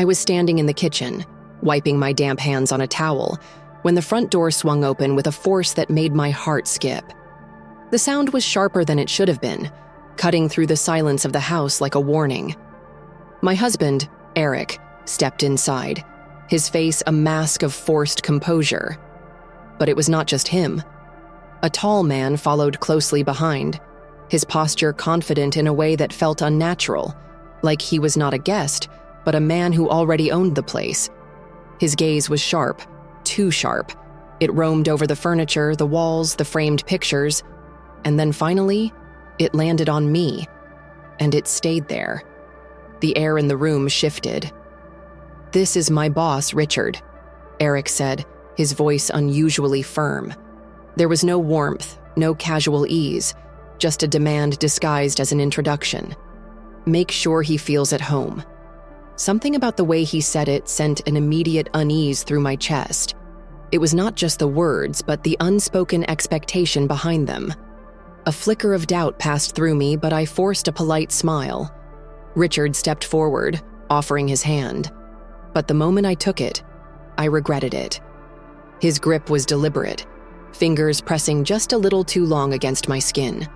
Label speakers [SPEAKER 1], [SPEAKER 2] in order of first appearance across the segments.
[SPEAKER 1] I was standing in the kitchen, wiping my damp hands on a towel, when the front door swung open with a force that made my heart skip. The sound was sharper than it should have been, cutting through the silence of the house like a warning. My husband, Eric, stepped inside, his face a mask of forced composure. But it was not just him. A tall man followed closely behind, his posture confident in a way that felt unnatural, like he was not a guest, but a man who already owned the place. His gaze was sharp, too sharp. It roamed over the furniture, the walls, the framed pictures, and then finally, it landed on me, and it stayed there. The air in the room shifted. "This is my boss, Richard," Eric said, his voice unusually firm. There was no warmth, no casual ease, just a demand disguised as an introduction. Make sure he feels at home. Something about the way he said it sent an immediate unease through my chest. It was not just the words, but the unspoken expectation behind them. A flicker of doubt passed through me, but I forced a polite smile. Richard stepped forward, offering his hand. But the moment I took it, I regretted it. His grip was deliberate, fingers pressing just a little too long against my skin.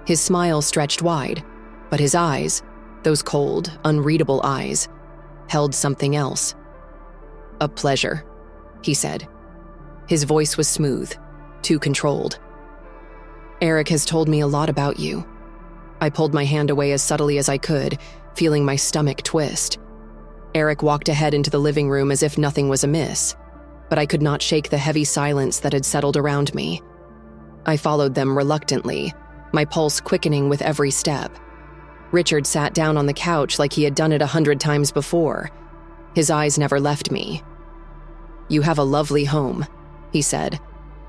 [SPEAKER 1] His smile stretched wide, but his eyes, those cold, unreadable eyes, held something else. "A pleasure," he said. His voice was smooth, too controlled. "Eric has told me a lot about you." I pulled my hand away as subtly as I could, feeling my stomach twist. Eric walked ahead into the living room as if nothing was amiss, but I could not shake the heavy silence that had settled around me. I followed them reluctantly, my pulse quickening with every step. Richard sat down on the couch like he had done it 100 times before. His eyes never left me. "You have a lovely home," he said,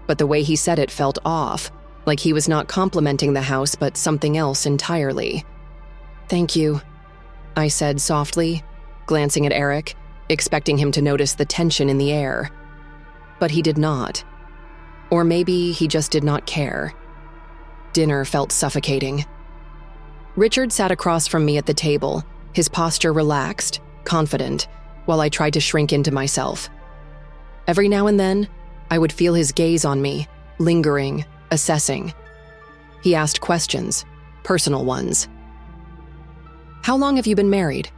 [SPEAKER 1] but the way he said it felt off, like he was not complimenting the house but something else entirely. "Thank you," I said softly, glancing at Eric, expecting him to notice the tension in the air. But he did not. Or maybe he just did not care. Dinner felt suffocating. Richard sat across from me at the table, his posture relaxed, confident, while I tried to shrink into myself. Every now and then, I would feel his gaze on me, lingering, assessing. He asked questions, personal ones. "How long have you been married?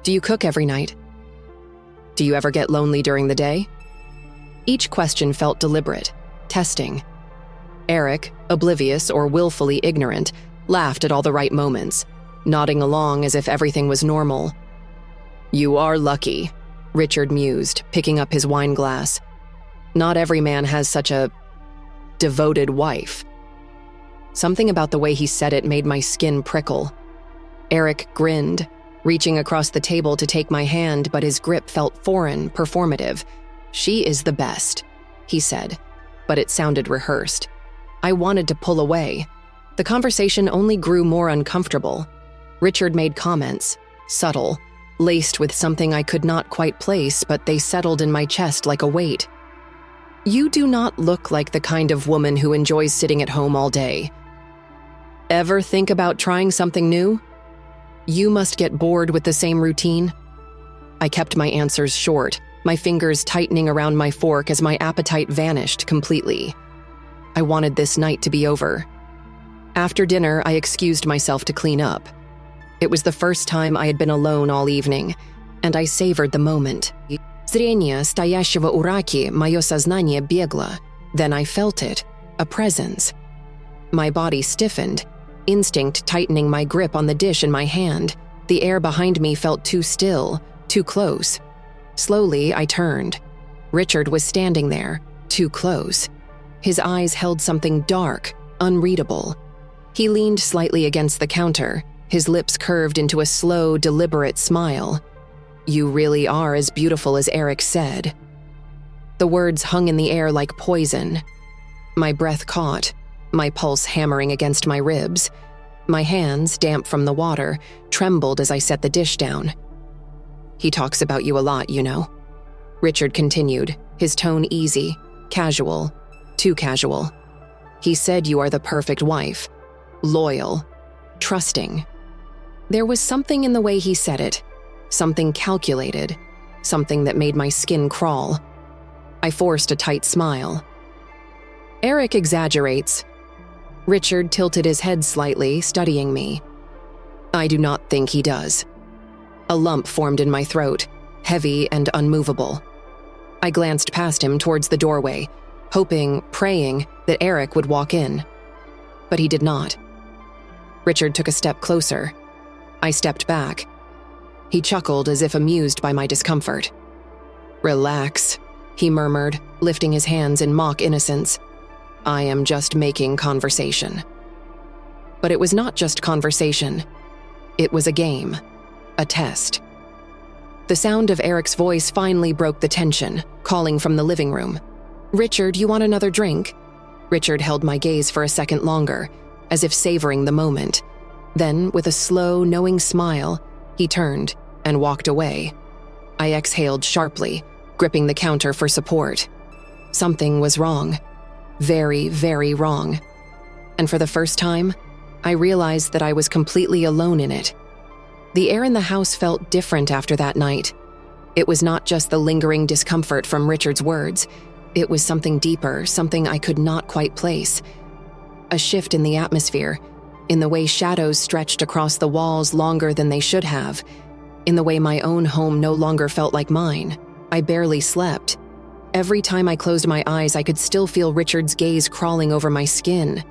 [SPEAKER 1] Do you cook every night? Do you ever get lonely during the day?" Each question felt deliberate, testing. Eric, oblivious or willfully ignorant, laughed at all the right moments, nodding along as if everything was normal. "You are lucky," Richard mused, picking up his wine glass. "Not every man has such a devoted wife." Something about the way he said it made my skin prickle. Eric grinned, reaching across the table to take my hand, but his grip felt foreign, performative. "She is the best," he said, but it sounded rehearsed. I wanted to pull away. The conversation only grew more uncomfortable. Richard made comments, subtle, laced with something I could not quite place, but they settled in my chest like a weight. "You do not look like the kind of woman who enjoys sitting at home all day. Ever think about trying something new? You must get bored with the same routine." I kept my answers short, my fingers tightening around my fork as my appetite vanished completely. I wanted this night to be over. After dinner, I excused myself to clean up. It was the first time I had been alone all evening, and I savored the moment. Зрение стоящего у раки, мое сознание бегло. Then I felt it, a presence. My body stiffened, instinct tightening my grip on the dish in my hand. The air behind me felt too still, too close. Slowly, I turned. Richard was standing there, too close. His eyes held something dark, unreadable. He leaned slightly against the counter, his lips curved into a slow, deliberate smile. "You really are as beautiful as Eric said." The words hung in the air like poison. My breath caught, my pulse hammering against my ribs. My hands, damp from the water, trembled as I set the dish down. "He talks about you a lot, you know," Richard continued, his tone easy, casual, too casual. "He said you are the perfect wife, loyal, trusting." There was something in the way he said it, something calculated, something that made my skin crawl. I forced a tight smile. Eric exaggerates. Richard tilted his head slightly, studying me. I do not think he does. A lump formed in my throat, heavy and unmovable. I glanced past him towards the doorway, hoping, praying, that Eric would walk in. But he did not. Richard took a step closer. I stepped back. He chuckled as if amused by my discomfort. Relax, he murmured, lifting his hands in mock innocence. I am just making conversation. But it was not just conversation. It was a game, a test. The sound of Eric's voice finally broke the tension, calling from the living room. Richard, you want another drink? Richard held my gaze for a second longer, as if savoring the moment. Then, with a slow, knowing smile, he turned and walked away. I exhaled sharply, gripping the counter for support. Something was wrong. Very, very wrong. And for the first time, I realized that I was completely alone in it. The air in the house felt different after that night. It was not just the lingering discomfort from Richard's words. It was something deeper, something I could not quite place. A shift in the atmosphere, in the way shadows stretched across the walls longer than they should have, in the way my own home no longer felt like mine. I barely slept. Every time I closed my eyes, I could still feel Richard's gaze crawling over my skin.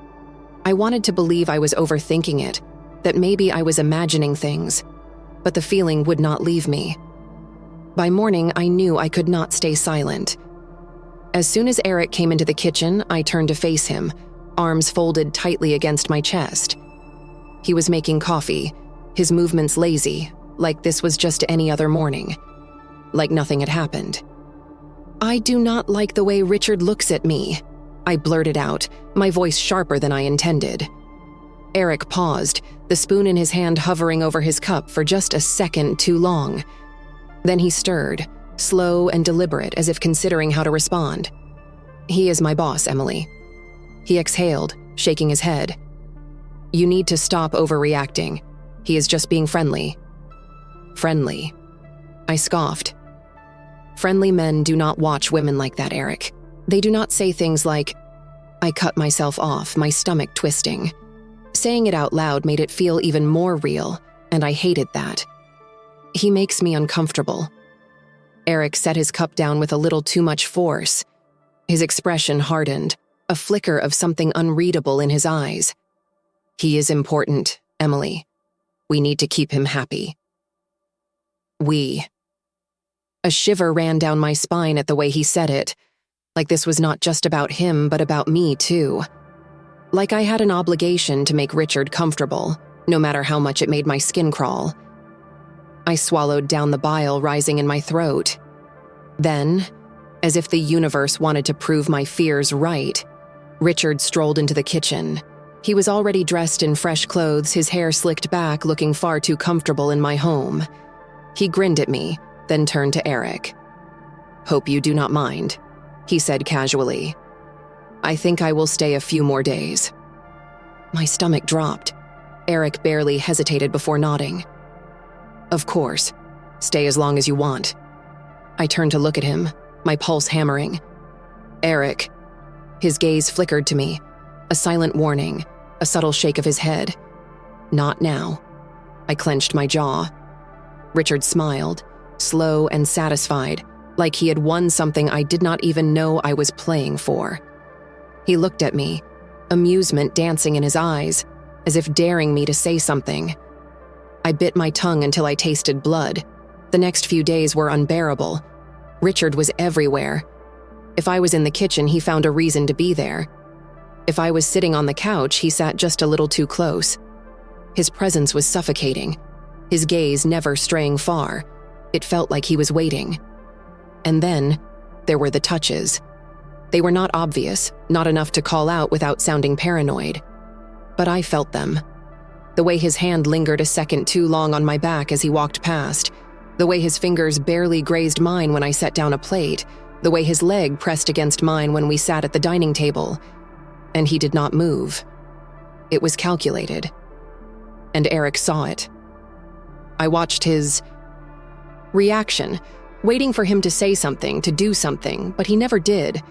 [SPEAKER 1] I wanted to believe I was overthinking it, that maybe I was imagining things, but the feeling would not leave me. By morning, I knew I could not stay silent. As soon as Eric came into the kitchen, I turned to face him, arms folded tightly against my chest. He was making coffee, his movements lazy, like this was just any other morning, like nothing had happened. I do not like the way Richard looks at me, I blurted out, my voice sharper than I intended. Eric paused, the spoon in his hand hovering over his cup for just a second too long. Then he stirred, slow and deliberate, as if considering how to respond. He is my boss, Emily. He exhaled, shaking his head. You need to stop overreacting. He is just being friendly. Friendly. I scoffed. Friendly men do not watch women like that, Eric. They do not say things like, I cut myself off, my stomach twisting. Saying it out loud made it feel even more real, and I hated that. He makes me uncomfortable. Eric set his cup down with a little too much force. His expression hardened, a flicker of something unreadable in his eyes. He is important, Emily. We need to keep him happy. We. A shiver ran down my spine at the way he said it, like this was not just about him, but about me too. Like I had an obligation to make Richard comfortable, no matter how much it made my skin crawl. I swallowed down the bile rising in my throat. Then, as if the universe wanted to prove my fears right, Richard strolled into the kitchen. He was already dressed in fresh clothes, his hair slicked back, looking far too comfortable in my home. He grinned at me, then turned to Eric. Hope you do not mind, he said casually. I think I will stay a few more days. My stomach dropped. Eric barely hesitated before nodding. Of course. Stay as long as you want. I turned to look at him, my pulse hammering. Eric. His gaze flickered to me, a silent warning, a subtle shake of his head. Not now. I clenched my jaw. Richard smiled, slow and satisfied, like he had won something I did not even know I was playing for. He looked at me, amusement dancing in his eyes, as if daring me to say something. I bit my tongue until I tasted blood. The next few days were unbearable. Richard was everywhere. If I was in the kitchen, he found a reason to be there. If I was sitting on the couch, he sat just a little too close. His presence was suffocating, his gaze never straying far. It felt like he was waiting. And then, there were the touches. They were not obvious, not enough to call out without sounding paranoid. But I felt them. The way his hand lingered a second too long on my back as he walked past, the way his fingers barely grazed mine when I set down a plate, the way his leg pressed against mine when we sat at the dining table. And he did not move. It was calculated. And Eric saw it. I watched his Reaction, waiting for him to say something, to do something, but he never did.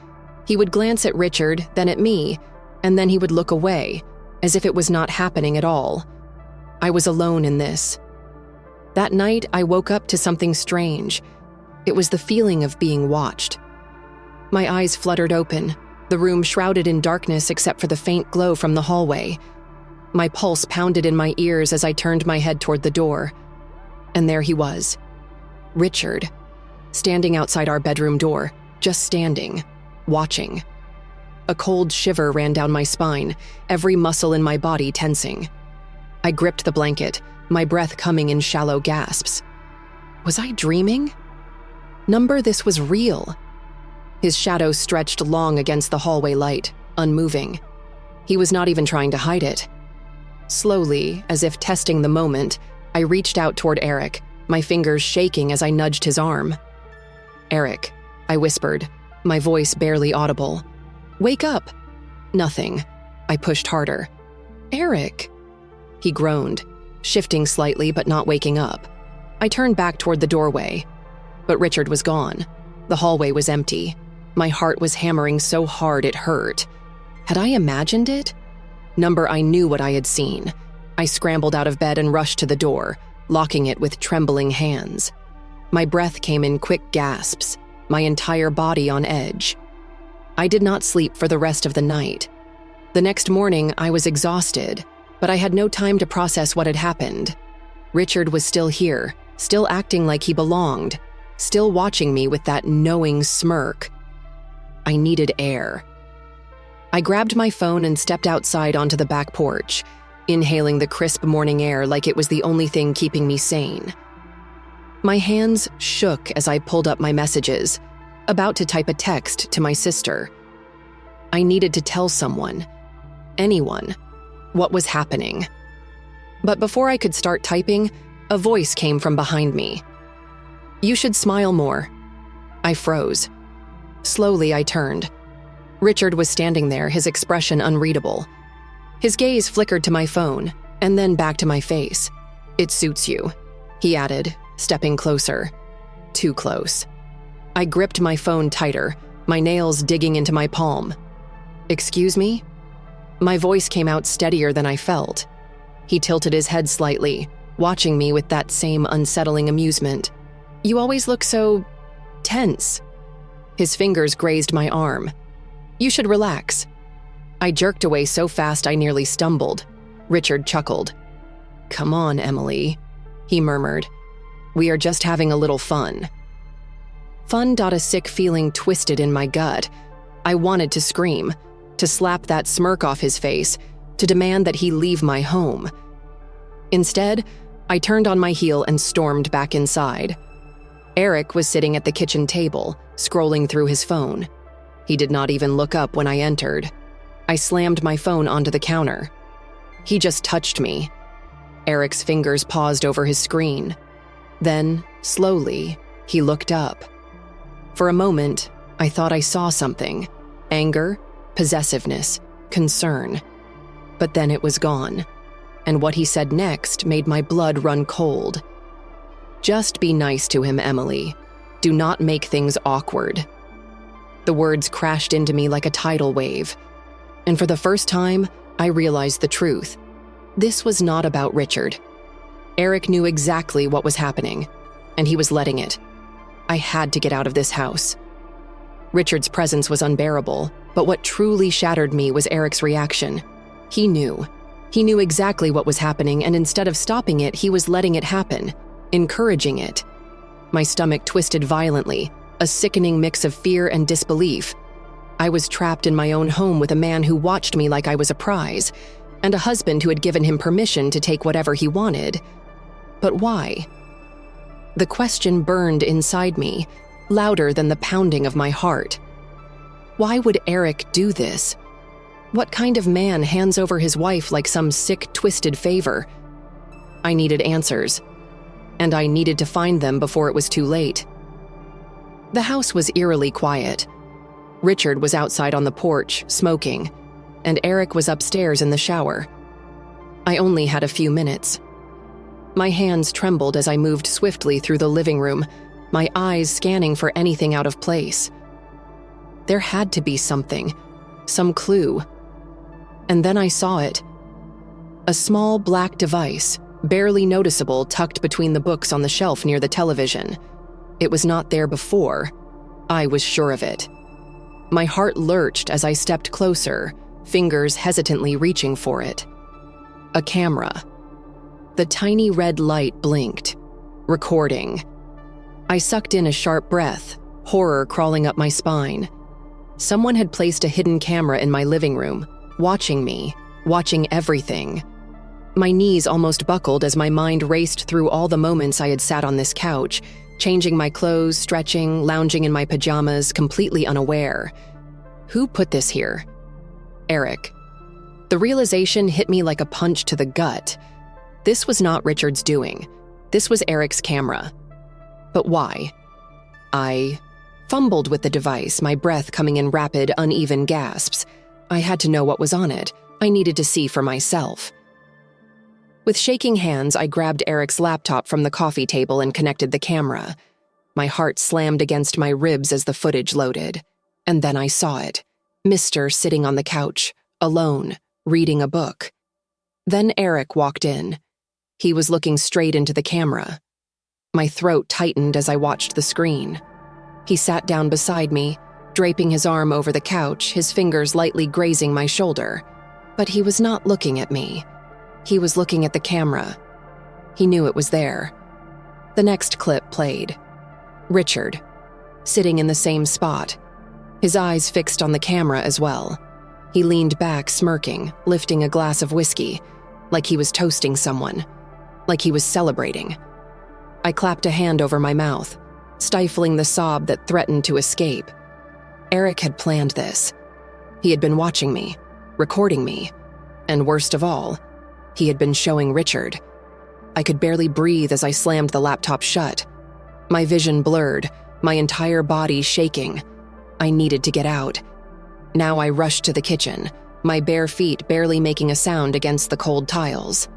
[SPEAKER 1] He would glance at Richard, then at me, and then he would look away, as if it was not happening at all. I was alone in this. That night, I woke up to something strange. It was the feeling of being watched. My eyes fluttered open, the room shrouded in darkness except for the faint glow from the hallway. My pulse pounded in my ears as I turned my head toward the door. And there he was, Richard, standing outside our bedroom door, just standing, watching. A cold shiver ran down my spine, every muscle in my body tensing. I gripped the blanket, my breath coming in shallow gasps. Was I dreaming? This was real. His shadow stretched long against the hallway light, unmoving. He was not even trying to hide it. Slowly, as if testing the moment, I reached out toward Eric, my fingers shaking as I nudged his arm. "Eric," I whispered, my voice barely audible. "Wake up." Nothing. I pushed harder. "Eric." He groaned, shifting slightly but not waking up. I turned back toward the doorway, but Richard was gone. The hallway was empty. My heart was hammering so hard it hurt. Had I imagined it? I knew what I had seen. I scrambled out of bed and rushed to the door, locking it with trembling hands. My breath came in quick gasps, my entire body on edge. I did not sleep for the rest of the night. The next morning, I was exhausted, but I had no time to process what had happened. Richard was still here, still acting like he belonged, still watching me with that knowing smirk. I needed air. I grabbed my phone and stepped outside onto the back porch, inhaling the crisp morning air like it was the only thing keeping me sane. My hands shook as I pulled up my messages, about to type a text to my sister. I needed to tell someone, anyone, what was happening. But before I could start typing, a voice came from behind me. "You should smile more." I froze. Slowly, I turned. Richard was standing there, his expression unreadable. His gaze flickered to my phone, and then back to my face. "It suits you," he added, stepping closer. Too close. I gripped my phone tighter, my nails digging into my palm. "Excuse me?" My voice came out steadier than I felt. He tilted his head slightly, watching me with that same unsettling amusement. "You always look so tense." His fingers grazed my arm. "You should relax." I jerked away so fast I nearly stumbled. Richard chuckled. "Come on, Emily," he murmured. "We are just having a little fun." Fun. A sick feeling twisted in my gut. I wanted to scream, to slap that smirk off his face, to demand that he leave my home. Instead, I turned on my heel and stormed back inside. Eric was sitting at the kitchen table, scrolling through his phone. He did not even look up when I entered. I slammed my phone onto the counter. He just touched me. Eric's fingers paused over his screen. Then, slowly, he looked up. For a moment, I thought I saw something. Anger, possessiveness, concern. But then it was gone. And what he said next made my blood run cold. "Just be nice to him, Emily. Do not make things awkward." The words crashed into me like a tidal wave. And for the first time, I realized the truth. This was not about Richard. Eric knew exactly what was happening, and he was letting it. I had to get out of this house. Richard's presence was unbearable, but what truly shattered me was Eric's reaction. He knew. He knew exactly what was happening, and instead of stopping it, he was letting it happen, encouraging it. My stomach twisted violently, a sickening mix of fear and disbelief. I was trapped in my own home with a man who watched me like I was a prize, and a husband who had given him permission to take whatever he wanted. But why? The question burned inside me, louder than the pounding of my heart. Why would Eric do this? What kind of man hands over his wife like some sick, twisted favor? I needed answers, and I needed to find them before it was too late. The house was eerily quiet. Richard was outside on the porch, smoking, and Eric was upstairs in the shower. I only had a few minutes. My hands trembled as I moved swiftly through the living room, my eyes scanning for anything out of place. There had to be something, some clue. And then I saw it. A small black device, barely noticeable, tucked between the books on the shelf near the television. It was not there before. I was sure of it. My heart lurched as I stepped closer, fingers hesitantly reaching for it. A camera. The tiny red light blinked. Recording. I sucked in a sharp breath, horror crawling up my spine. Someone had placed a hidden camera in my living room, watching me, watching everything. My knees almost buckled as my mind raced through all the moments I had sat on this couch, changing my clothes, stretching, lounging in my pajamas, completely unaware. Who put this here? Eric. The realization hit me like a punch to the gut. This was not Richard's doing. This was Eric's camera. But why? I fumbled with the device, my breath coming in rapid, uneven gasps. I had to know what was on it. I needed to see for myself. With shaking hands, I grabbed Eric's laptop from the coffee table and connected the camera. My heart slammed against my ribs as the footage loaded. And then I saw it. Mr. sitting on the couch, alone, reading a book. Then Eric walked in. He was looking straight into the camera. My throat tightened as I watched the screen. He sat down beside me, draping his arm over the couch, his fingers lightly grazing my shoulder. But he was not looking at me. He was looking at the camera. He knew it was there. The next clip played. Richard, sitting in the same spot, his eyes fixed on the camera as well. He leaned back, smirking, lifting a glass of whiskey, like he was toasting someone, like he was celebrating. I clapped a hand over my mouth, stifling the sob that threatened to escape. Eric had planned this. He had been watching me, recording me, and worst of all, he had been showing Richard. I could barely breathe as I slammed the laptop shut. My vision blurred, my entire body shaking. I needed to get out. Now I rushed to the kitchen, my bare feet barely making a sound against the cold tiles.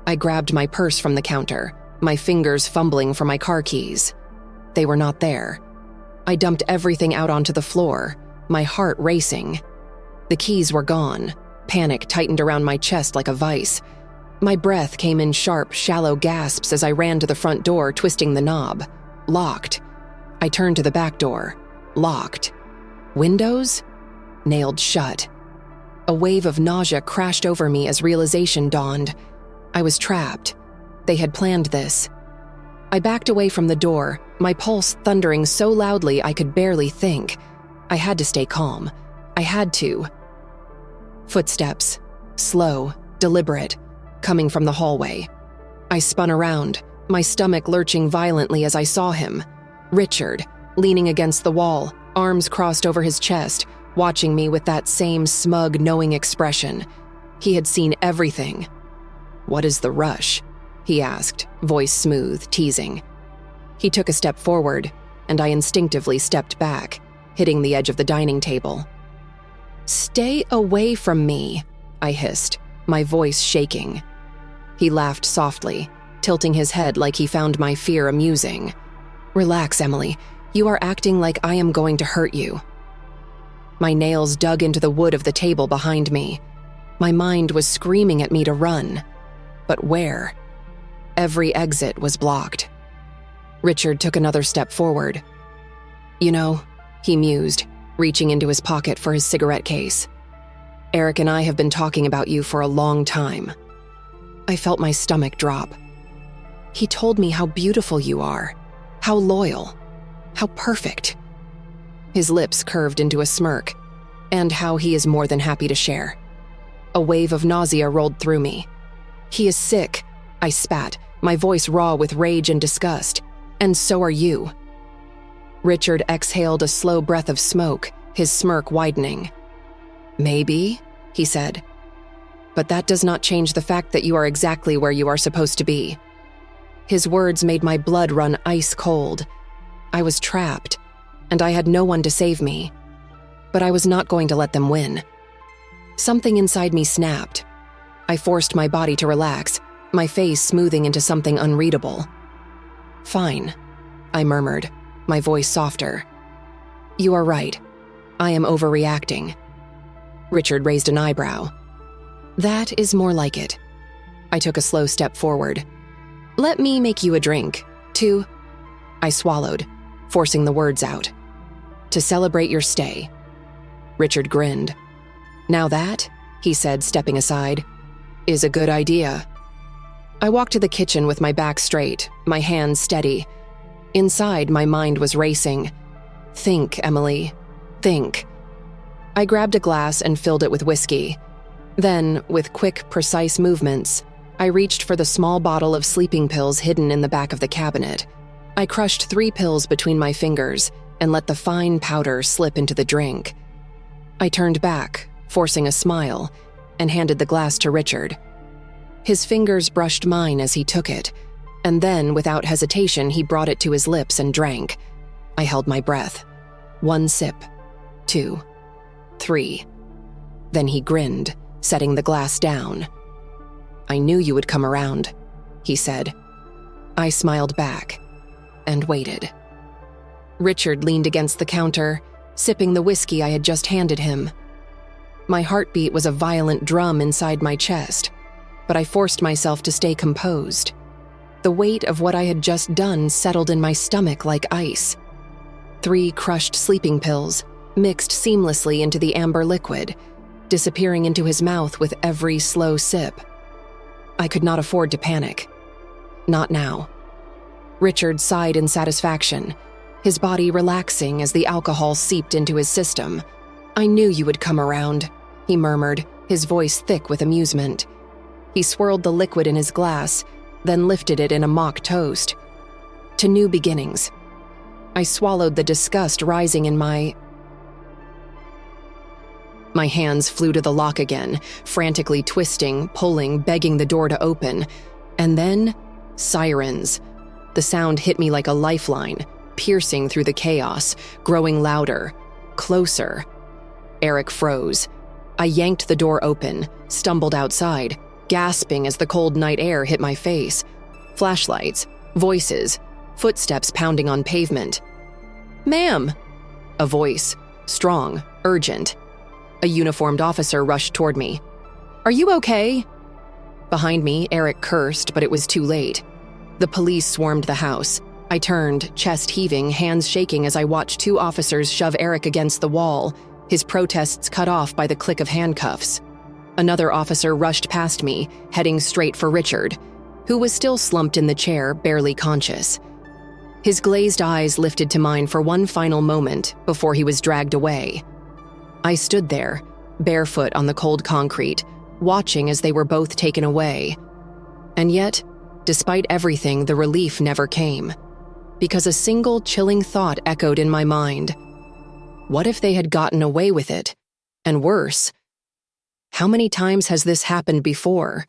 [SPEAKER 1] I grabbed my purse from the counter, my fingers fumbling for my car keys. They were not there. I dumped everything out onto the floor, my heart racing. The keys were gone. Panic tightened around my chest like a vice. My breath came in sharp, shallow gasps as I ran to the front door, twisting the knob. Locked. I turned to the back door. Locked. Windows? Nailed shut. A wave of nausea crashed over me as realization dawned. I was trapped. They had planned this. I backed away from the door, my pulse thundering so loudly I could barely think. I had to stay calm. I had to. Footsteps. Slow, deliberate, coming from the hallway. I spun around, my stomach lurching violently as I saw him. Richard, leaning against the wall, arms crossed over his chest, watching me with that same smug, knowing expression. He had seen everything. "What is the rush?" he asked, voice smooth, teasing. He took a step forward, and I instinctively stepped back, hitting the edge of the dining table. "Stay away from me," I hissed, my voice shaking. He laughed softly, tilting his head like he found my fear amusing. "Relax, Emily. You are acting like I am going to hurt you." My nails dug into the wood of the table behind me. My mind was screaming at me to run. But where? Every exit was blocked. Richard took another step forward. "You know," he mused, reaching into his pocket for his cigarette case. "Eric and I have been talking about you for a long time." I felt my stomach drop. "He told me how beautiful you are, how loyal, how perfect." His lips curved into a smirk, and how he is more than happy to share. A wave of nausea rolled through me. "He is sick," I spat, my voice raw with rage and disgust. "And so are you." Richard exhaled a slow breath of smoke, his smirk widening. "Maybe," he said. "But that does not change the fact that you are exactly where you are supposed to be." His words made my blood run ice cold. I was trapped, and I had no one to save me. But I was not going to let them win. Something inside me snapped. I forced my body to relax, my face smoothing into something unreadable. "Fine," I murmured, my voice softer. "You are right. I am overreacting." Richard raised an eyebrow. "That is more like it." I took a slow step forward. "Let me make you a drink, to—" I swallowed, forcing the words out. "To celebrate your stay." Richard grinned. "Now that," he said, stepping aside, "is a good idea." I walked to the kitchen with my back straight, my hands steady. Inside, my mind was racing. "Think, Emily. Think." I grabbed a glass and filled it with whiskey. Then, with quick, precise movements, I reached for the small bottle of sleeping pills hidden in the back of the cabinet. I crushed 3 pills between my fingers and let the fine powder slip into the drink. I turned back, forcing a smile, and handed the glass to Richard. His fingers brushed mine as he took it, and then, without hesitation, he brought it to his lips and drank. I held my breath. 1 sip, 2, 3. Then he grinned, setting the glass down. "I knew you would come around," he said. I smiled back and waited. Richard leaned against the counter, sipping the whiskey I had just handed him. My heartbeat was a violent drum inside my chest, but I forced myself to stay composed. The weight of what I had just done settled in my stomach like ice. 3 crushed sleeping pills, mixed seamlessly into the amber liquid, disappearing into his mouth with every slow sip. I could not afford to panic. Not now. Richard sighed in satisfaction, his body relaxing as the alcohol seeped into his system. "I knew you would come around," he murmured, his voice thick with amusement. He swirled the liquid in his glass, then lifted it in a mock toast. "To new beginnings." I swallowed the disgust rising in my hands flew to the lock again, frantically twisting, pulling, begging the door to open. And then, sirens. The sound hit me like a lifeline, piercing through the chaos, growing louder, closer. Eric froze. I yanked the door open, stumbled outside, gasping as the cold night air hit my face. Flashlights, voices, footsteps pounding on pavement. "Ma'am!" A voice, strong, urgent. A uniformed officer rushed toward me. "Are you okay?" Behind me, Eric cursed, but it was too late. The police swarmed the house. I turned, chest heaving, hands shaking as I watched 2 officers shove Eric against the wall, his protests cut off by the click of handcuffs. Another officer rushed past me, heading straight for Richard, who was still slumped in the chair, barely conscious. His glazed eyes lifted to mine for one final moment before he was dragged away. I stood there, barefoot on the cold concrete, watching as they were both taken away. And yet, despite everything, the relief never came, because a single chilling thought echoed in my mind. What if they had gotten away with it? And worse, how many times has this happened before?